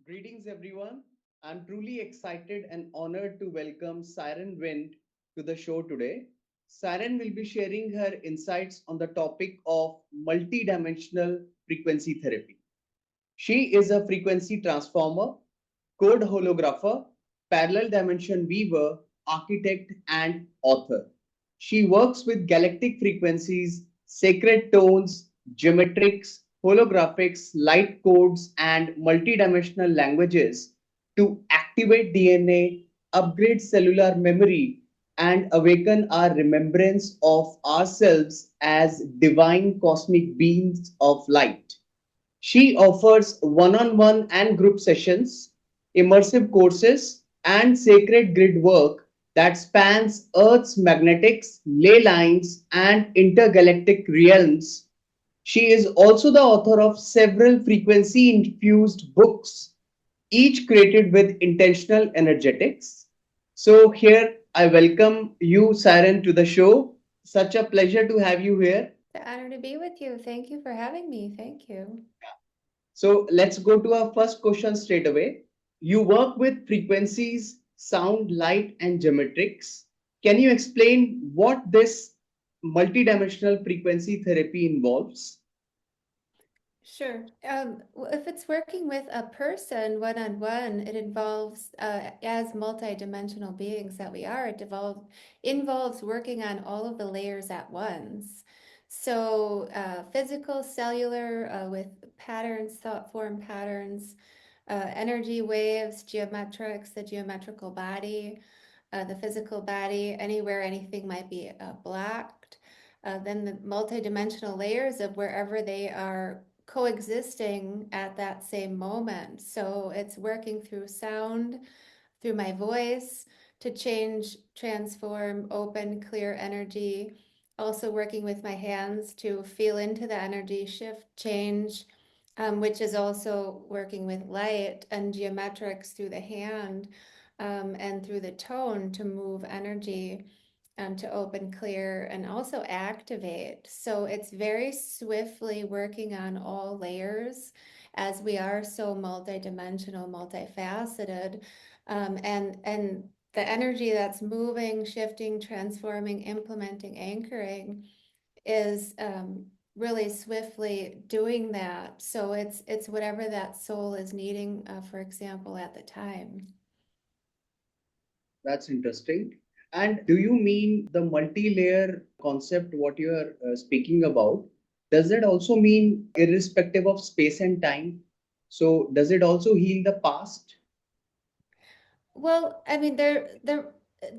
Greetings, everyone. I'm truly excited and honored to welcome Syren Wind to the show today. Syren will be sharing her insights on the topic of multidimensional frequency therapy. She is a frequency transformer, code holographer, parallel dimension weaver, architect, and author. She works with galactic frequencies, sacred tones, geometrics, holographics, light codes, and multidimensional languages to activate DNA, upgrade cellular memory, and awaken our remembrance of ourselves as divine cosmic beings of light. She offers one on one and group sessions, immersive courses, and sacred grid work that spans Earth's magnetics, ley lines, and intergalactic realms. She is also the author of several frequency infused books, each created with intentional energetics. So, here I welcome you, Siren, to the show. Such a pleasure to have you here. The honor to be with you. Thank you for having me. Thank you. So let's go to our first question straight away. You work with frequencies, sound, light, and geometrics. Can you explain what this multidimensional frequency therapy involves? Sure. If it's working with a person one-on-one, it involves, as multidimensional beings that we are, involves working on all of the layers at once. So, physical, cellular, with patterns, thought form patterns, energy waves, geometrics, the geometrical body, the physical body, anywhere anything might be blocked. Then the multidimensional layers of wherever they are coexisting at that same moment. So it's working through sound, through my voice to change, transform, open, clear energy. Also working with my hands to feel into the energy, shift, change, which is also working with light and geometrics through the hand, and through the tone to move energy, to open, clear, and also activate. So it's very swiftly working on all layers as we are so multidimensional, multifaceted. And the energy that's moving, shifting, transforming, implementing, anchoring is really swiftly doing that. So it's whatever that soul is needing, for example, at the time. That's interesting. And do you mean the multi-layer concept, what you are speaking about? Does it also mean irrespective of space and time? So does it also heal the past? Well, I mean, there,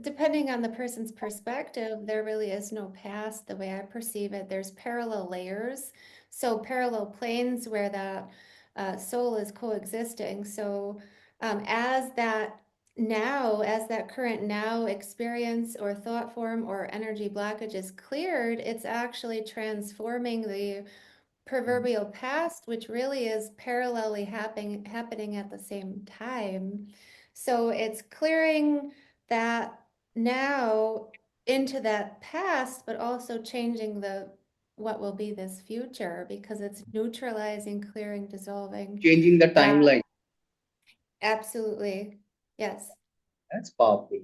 depending on the person's perspective, there really is no past the way I perceive it. There's parallel layers, so parallel planes where that soul is coexisting. So, as that current now experience or thought form or energy blockage is cleared, it's actually transforming the proverbial past, which really is parallelly happening at the same time. So it's clearing that now into that past, but also changing the what will be this future because it's neutralizing, clearing, dissolving Changing the that. timeline. Absolutely. Yes. That's powerful.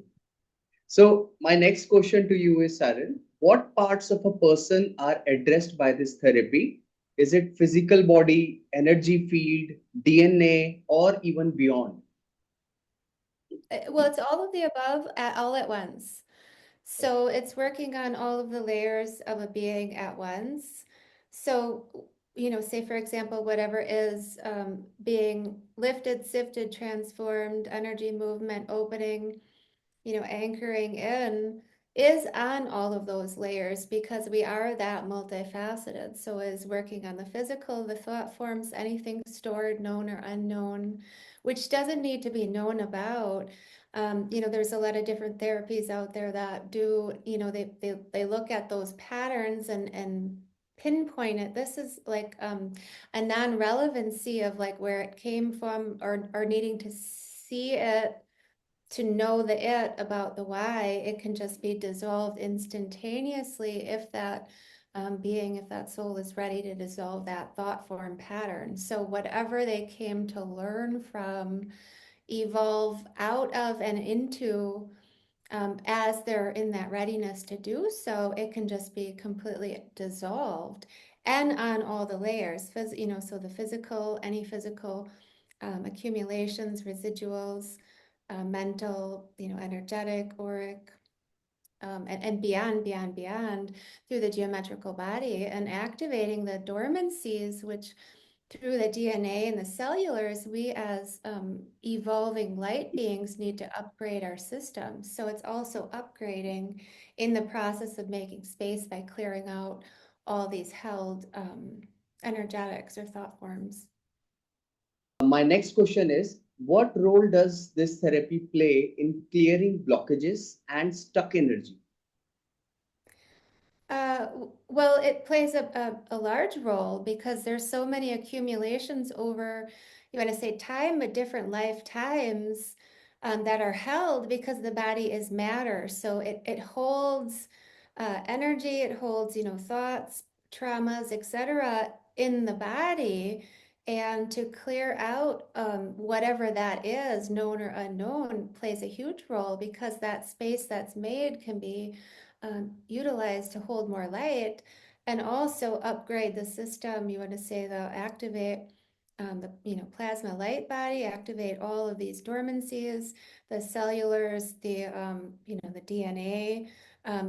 So, my next question to you is, Saran, what parts of a person are addressed by this therapy? Is it physical body, energy field, DNA, or even beyond? Well, it's all of the above all at once. So it's working on all of the layers of a being at once. So, say for example, whatever is being lifted, sifted, transformed, energy movement, opening, anchoring in is on all of those layers because we are that multifaceted. So is working on the physical, the thought forms, anything stored, known or unknown, which doesn't need to be known about. There's a lot of different therapies out there that do, they look at those patterns and pinpoint it. This is like a non-relevancy of like where it came from or needing to see it to know the it about the why. It can just be dissolved instantaneously if that being, if that soul is ready to dissolve that thought form pattern. So whatever they came to learn from, evolve out of and into, as they're in that readiness to do so, it can just be completely dissolved and on all the layers, so the physical, any physical accumulations, residuals, mental, energetic, auric, and beyond, through the geometrical body and activating the dormancies, which through the DNA and the cellulars, we as evolving light beings need to upgrade our systems. So it's also upgrading in the process of making space by clearing out all these held energetics or thought forms. My next question is, what role does this therapy play in clearing blockages and stuck energy? Well, it plays a large role because there's so many accumulations over, you want to say time, but different lifetimes that are held because the body is matter. So it holds energy, it holds, thoughts, traumas, etc. in the body. And to clear out whatever that is, known or unknown, plays a huge role because that space that's made can be utilized to hold more light and also upgrade the system. You want to say they'll activate the plasma light body, activate all of these dormancies, the cellulars, the DNA,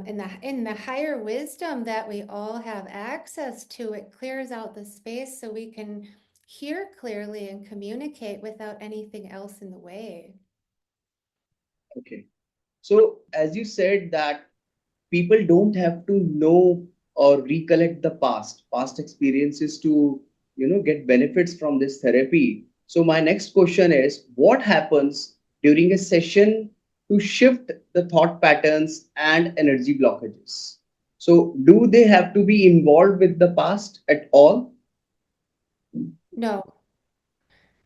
in the higher wisdom that we all have access to. It clears out the space so we can hear clearly and communicate without anything else in the way. Okay. So, as you said, that people don't have to know or recollect the past experiences to, get benefits from this therapy. So, my next question is, what happens during a session to shift the thought patterns and energy blockages? So, do they have to be involved with the past at all? No,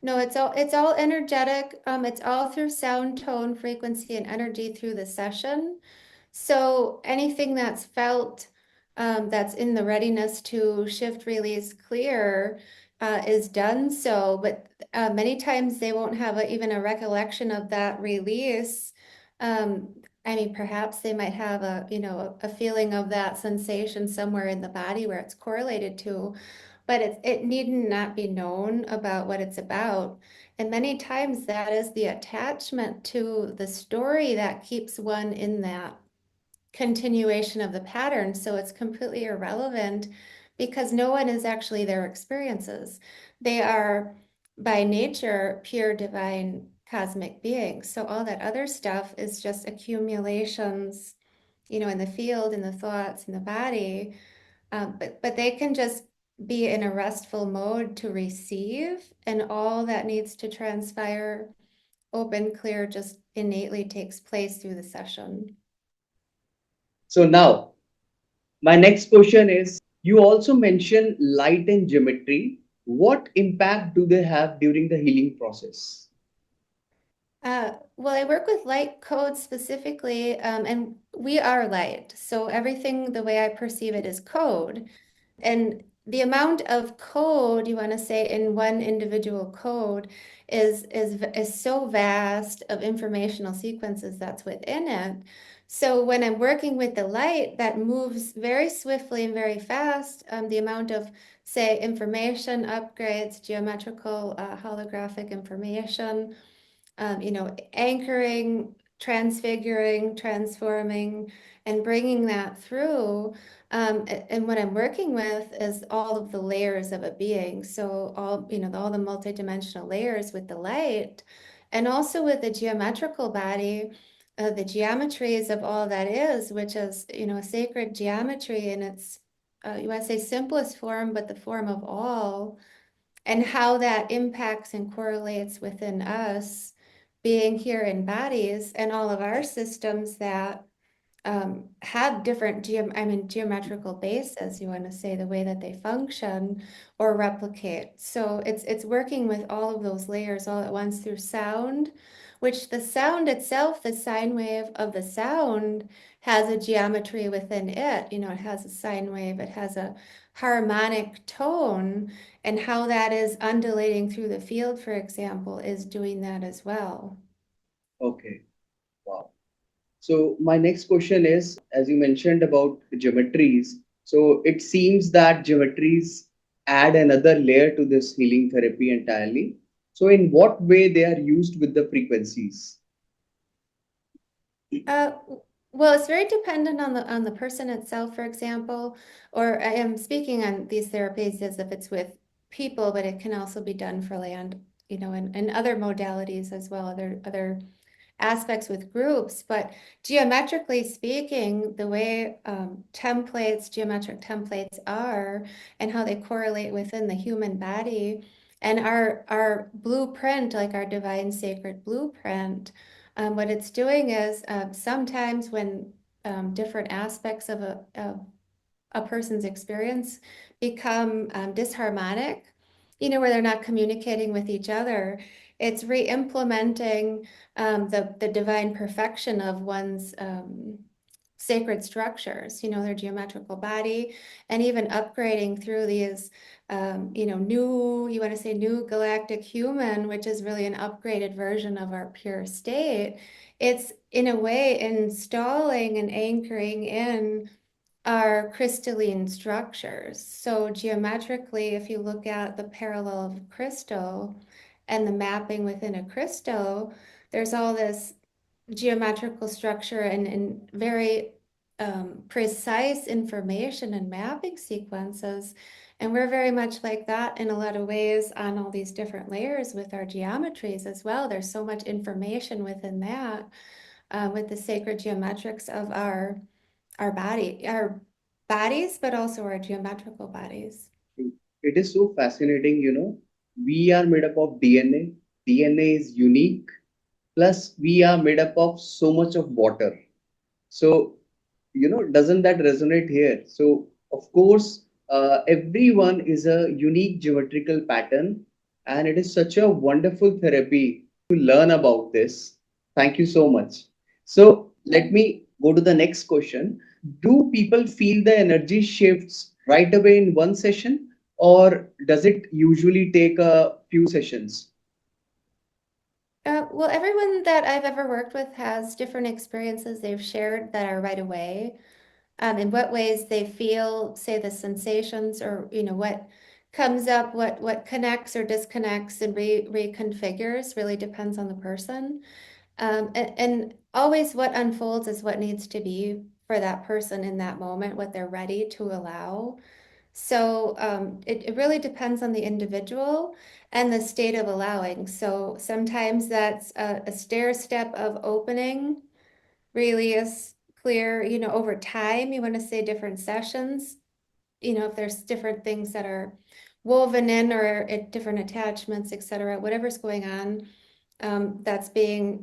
no, it's all energetic. It's all through sound, tone, frequency, and energy through the session. So anything that's felt, that's in the readiness to shift, release, clear, is done so. But many times they won't have even a recollection of that release. Um, I mean, perhaps they might have a feeling of that sensation somewhere in the body where it's correlated to, but it need not be known about what it's about. And many times that is the attachment to the story that keeps one in that continuation of the pattern. So it's completely irrelevant because no one is actually their experiences. They are by nature pure divine cosmic beings. So all that other stuff is just accumulations, in the field, in the thoughts, in the body. But they can just be in a restful mode to receive, and all that needs to transpire, open, clear, just innately takes place through the session. So, now my next question is, you also mentioned light and geometry. What impact do they have during the healing process? Well, I work with light codes specifically, and we are light. So everything, the way I perceive it, is code. And the amount of code you want to say in one individual code is so vast of informational sequences that's within it. So when I'm working with the light that moves very swiftly and very fast, the amount of, say, information upgrades, geometrical, holographic information, anchoring, transfiguring, transforming, and bringing that through. And what I'm working with is all of the layers of a being. So all the multidimensional layers with the light, and also with the geometrical body, the geometries of all that is, which is, a sacred geometry in its, you want to say simplest form, but the form of all, and how that impacts and correlates within us being here in bodies and all of our systems that have different geometrical bases, you want to say, the way that they function or replicate. So it's working with all of those layers all at once through sound, which the sound itself, the sine wave of the sound, has a geometry within it. You know, it has a sine wave, it has a harmonic tone, and how that is undulating through the field, for example, is doing that as well. Okay. Wow. So my next question is, as you mentioned about geometries, so it seems that geometries add another layer to this healing therapy entirely. So in what way they are used with the frequencies? Uh, well, it's very dependent on the person itself, for example, or I am speaking on these therapies as if it's with people, but it can also be done for land, you know, and other modalities as well, other aspects with groups. But geometrically speaking, the way geometric templates are, and how they correlate within the human body, and our blueprint, like our divine sacred blueprint, what it's doing is sometimes when different aspects of a person's experience become disharmonic, you know, where they're not communicating with each other, it's re-implementing the divine perfection of one's sacred structures, you know, their geometrical body, and even upgrading through these, you know, you want to say new galactic human, which is really an upgraded version of our pure state. It's in a way installing and anchoring in are crystalline structures. So geometrically, if you look at the parallel of a crystal and the mapping within a crystal, there's all this geometrical structure and very precise information and mapping sequences. And we're very much like that in a lot of ways on all these different layers with our geometries as well. There's so much information within that with the sacred geometrics of our bodies, but also our geometrical bodies. It is so fascinating, you know. We are made up of DNA. DNA is unique. Plus, we are made up of so much of water. So, you know, doesn't that resonate here? So, of course, everyone is a unique geometrical pattern, and it is such a wonderful therapy to learn about this. Thank you so much. So, let me go to the next question. Do people feel the energy shifts right away in one session, or does it usually take a few sessions? Well, everyone that I've ever worked with has different experiences they've shared that are right away. In what ways they feel, say the sensations, or you know what comes up, what connects or disconnects and reconfigures really depends on the person. And always what unfolds is what needs to be for that person in that moment, what they're ready to allow. So it really depends on the individual and the state of allowing. So sometimes that's a stair step of opening really is clear, you know, over time. You want to say different sessions, you know, if there's different things that are woven in or different attachments, etc., whatever's going on, that's being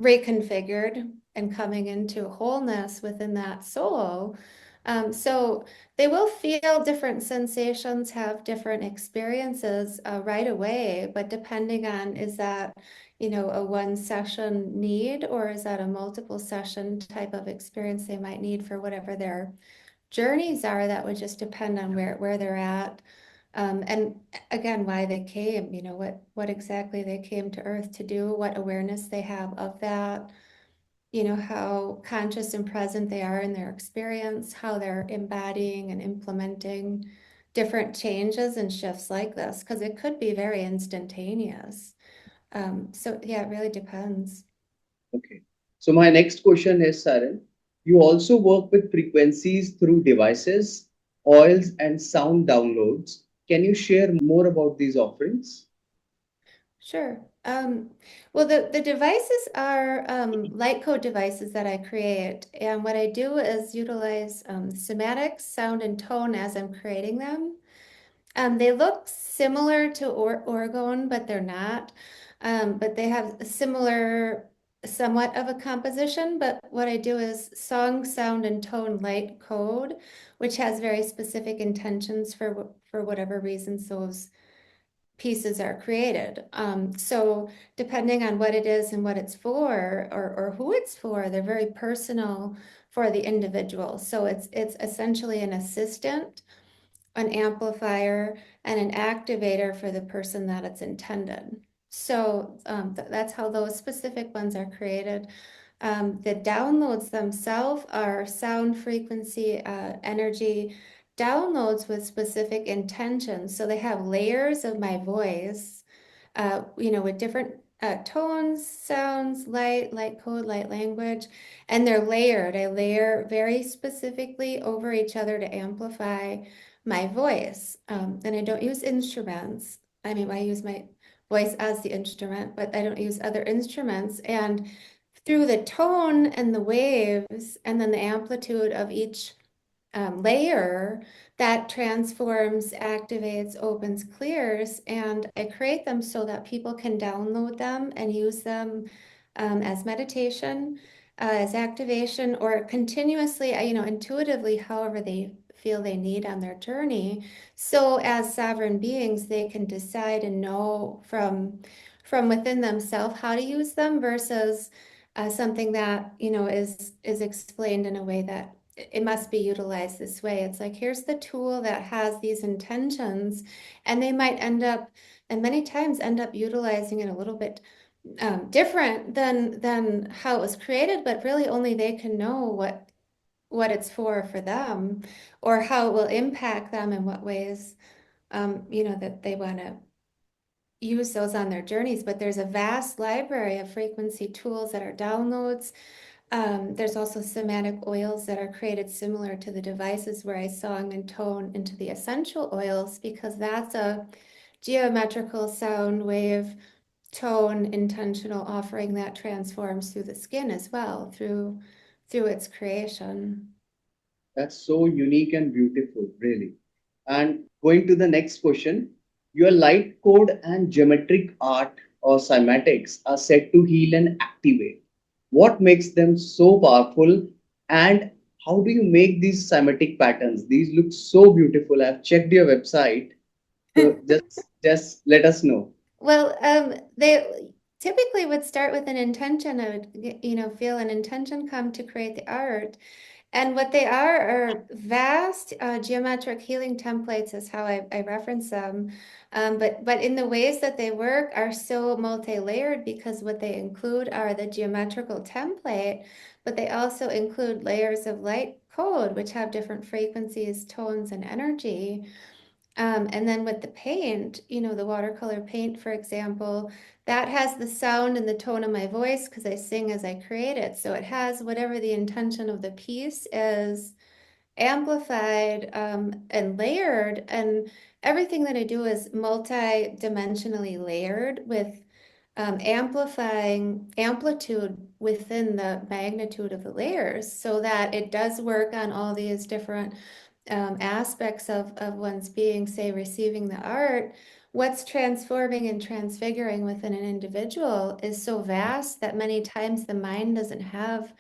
reconfigured and coming into wholeness within that soul. So they will feel different sensations, have different experiences right away, but depending on is that, you know, a one session need or is that a multiple session type of experience they might need for whatever their journeys are, that would just depend on where they're at. And again, why they came, you know, what exactly they came to Earth to do, what awareness they have of that, you know, how conscious and present they are in their experience, how they're embodying and implementing different changes and shifts like this, because it could be very instantaneous. So yeah, it really depends. Okay. So my next question is, Saren, you also work with frequencies through devices, oils, and sound downloads. Can you share more about these offerings? Sure. Well, the devices are light code devices that I create. And what I do is utilize somatics, sound, and tone as I'm creating them. They look similar to orgone, but they're not. But they have a similar, somewhat of a composition. But what I do is song, sound, and tone light code, which has very specific intentions for whatever reasons those pieces are created. So depending on what it is and what it's for, or who it's for, they're very personal for the individual. So it's essentially an assistant, an amplifier, and an activator for the person that it's intended. So that's how those specific ones are created. The downloads themselves are sound frequency, energy downloads with specific intentions. So they have layers of my voice, with different tones, sounds, light code, light language, and they're layered. I layer very specifically over each other to amplify my voice. And I don't use instruments. I mean, I use my voice as the instrument, but I don't use other instruments. And through the tone and the waves, and then the amplitude of each layer, that transforms, activates, opens, clears, and I create them so that people can download them and use them as meditation, as activation, or continuously, intuitively, however they feel they need on their journey. So as sovereign beings, they can decide and know from within themselves how to use them versus something that is explained in a way that it must be utilized this way. It's like, here's the tool that has these intentions, and they might end up, and many times end up utilizing it a little bit different than how it was created, but really only they can know what it's for them, or how it will impact them in what ways, that they want to use those on their journeys. But there's a vast library of frequency tools that are downloads. There's also somatic oils that are created similar to the devices where I song and tone into the essential oils, because that's a geometrical sound wave tone intentional offering that transforms through the skin as well, through its creation. That's so unique and beautiful, really. And going to the next question, your light code and geometric art or cymatics are said to heal and activate. What makes them so powerful, and how do you make these cymatic patterns? These look so beautiful. I've checked your website, so just let us know. Well, they typically would start with an intention. I would, feel an intention come to create the art. And what they are vast geometric healing templates is how I reference them. But in the ways that they work are so multi-layered, because what they include are the geometrical template, but they also include layers of light code, which have different frequencies, tones, and energy. And then with the paint, the watercolor paint, for example, that has the sound and the tone of my voice because I sing as I create it. So it has whatever the intention of the piece is amplified and layered. And everything that I do is multi-dimensionally layered with amplifying amplitude within the magnitude of the layers so that it does work on all these different aspects of one's being, say, receiving the art. What's transforming and transfiguring within an individual is so vast that many times the mind doesn't have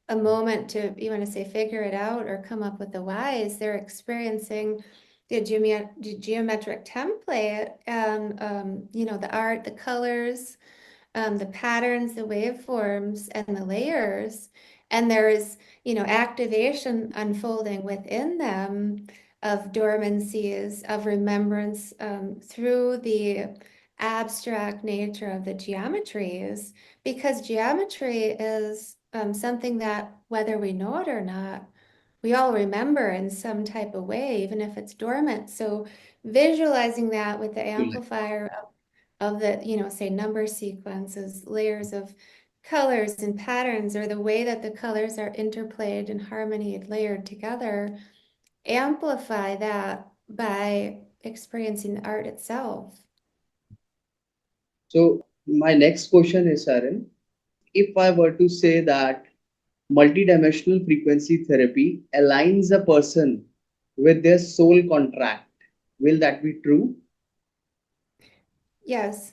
a moment to, you want to say, figure it out or come up with the whys. They're experiencing the geometric template and, the art, the colors, the patterns, the waveforms, and the layers. And there's, activation unfolding within them of dormancies, of remembrance through the abstract nature of the geometries, because geometry is something that, whether we know it or not, we all remember in some type of way, even if it's dormant. So visualizing that with the amplifier of the, say, number sequences, layers of colors and patterns, or the way that the colors are interplayed in harmony and layered together, amplify that by experiencing the art itself. So my next question is, Sharon, if I were to say that multidimensional frequency therapy aligns a person with their soul contract, will that be true? Yes.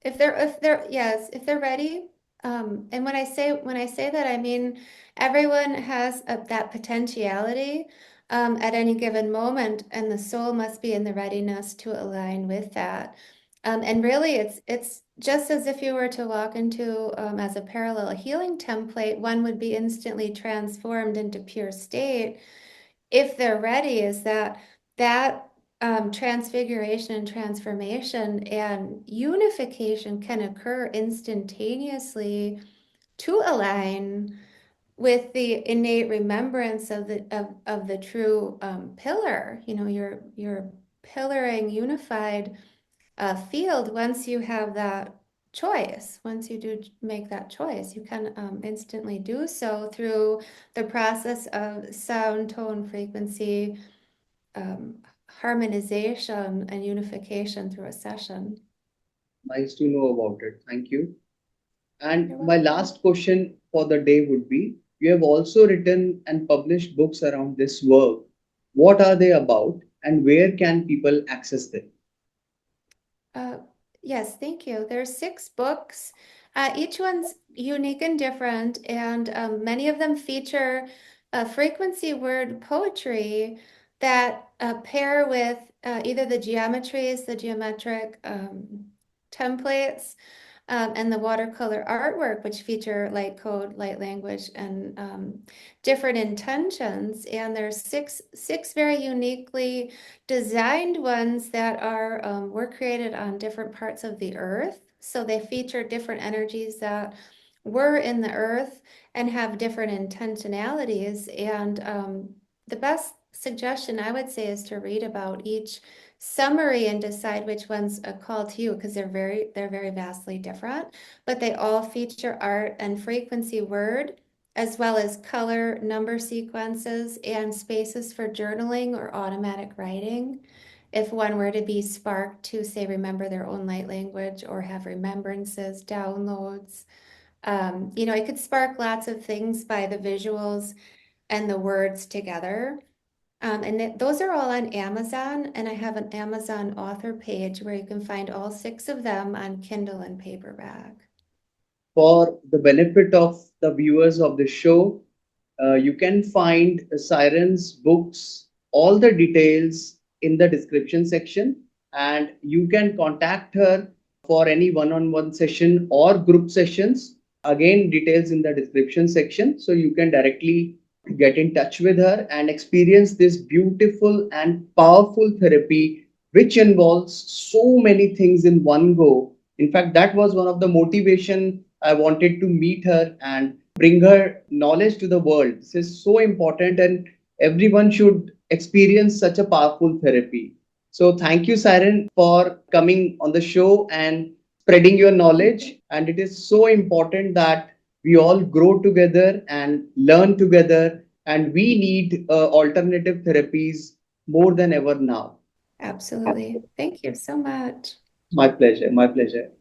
If they're ready. And when I say that, I mean everyone has that potentiality at any given moment, and the soul must be in the readiness to align with that. And really, it's just as if you were to walk into, as a parallel healing template, one would be instantly transformed into pure state if they're ready. Is that transfiguration and transformation and unification can occur instantaneously to align with the innate remembrance of the true pillar. You know, you're pillaring unified field. Once you have that choice, once you do make that choice, you can instantly do so through the process of sound, tone, frequency, um, harmonization, and unification through a session. Nice to know about it. Thank you. And You're my welcome. last question for the day would be, you have also written and published books around this work. What are they about and where can people access them? Uh, yes, thank you. There's 6 books. Each one's unique and different, and many of them feature frequency word poetry that pair with either the geometries, the geometric templates, and the watercolor artwork, which feature light code, light language, and different intentions. And there's six very uniquely designed ones that were created on different parts of the earth. So they feature different energies that were in the earth and have different intentionalities. And the best suggestion I would say is to read about each summary and decide which one's a call to you, because they're very vastly different, but they all feature art and frequency word, as well as color, number sequences, and spaces for journaling or automatic writing. If one were to be sparked to, say, remember their own light language or have remembrances, downloads, it could spark lots of things by the visuals and the words together. Those are all on Amazon, and I have an Amazon author page where you can find all 6 of them on Kindle and paperback. For the benefit of the viewers of the show, you can find Siren's books, all the details in the description section, and you can contact her for any one on one session or group sessions. Again, details in the description section, so you can directly get in touch with her and experience this beautiful and powerful therapy, which involves so many things in one go. In fact, that was one of the motivation I wanted to meet her and bring her knowledge to the world. This is so important, and everyone should experience such a powerful therapy. So, thank you, Siren, for coming on the show and spreading your knowledge. And it is so important that we all grow together and learn together. And we need alternative therapies more than ever now. Absolutely. Thank you so much. My pleasure. My pleasure.